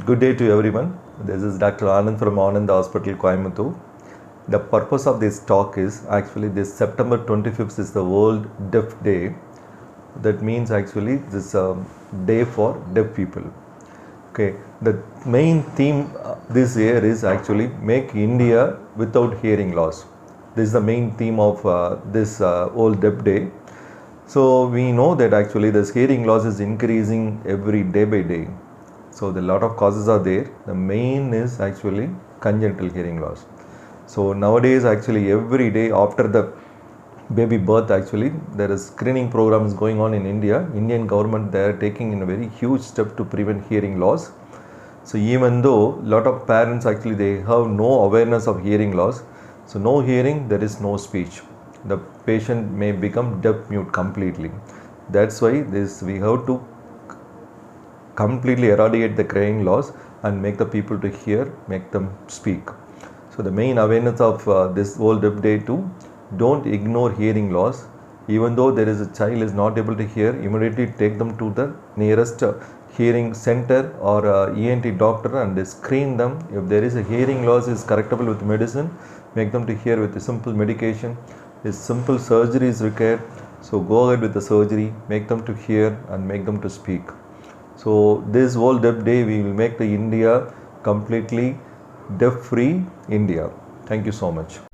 Good day to everyone. This is Dr. Anand from Anand Hospital, Coimbatore. The purpose of this talk is actually this September 25th is the World Deaf Day. That means actually this day for deaf people. Okay, the main theme this year is actually make India without hearing loss. This is the main theme of this World Deaf Day. So we know that actually this hearing loss is increasing every day by day. So a lot of causes are there. The main is actually congenital hearing loss. So nowadays actually every day after the baby birth actually there is screening programs going on in India. Indian government they are taking in a very huge step to prevent hearing loss. So even though lot of parents actually they have no awareness of hearing loss. So no hearing, there is no speech. The patient may become deaf mute completely. That's why we have to completely eradicate the hearing loss and make the people to hear, make them speak. So the main awareness of this World Deaf Day too, don't ignore hearing loss. Even though there is a child is not able to hear, immediately take them to the nearest hearing center or ENT doctor and screen them. If there is a hearing loss is correctable with medicine, make them to hear with a simple medication. A simple surgery is required. So go ahead with the surgery, make them to hear and make them to speak. So this World Deaf Day we will make the India completely deaf free India. Thank you so much.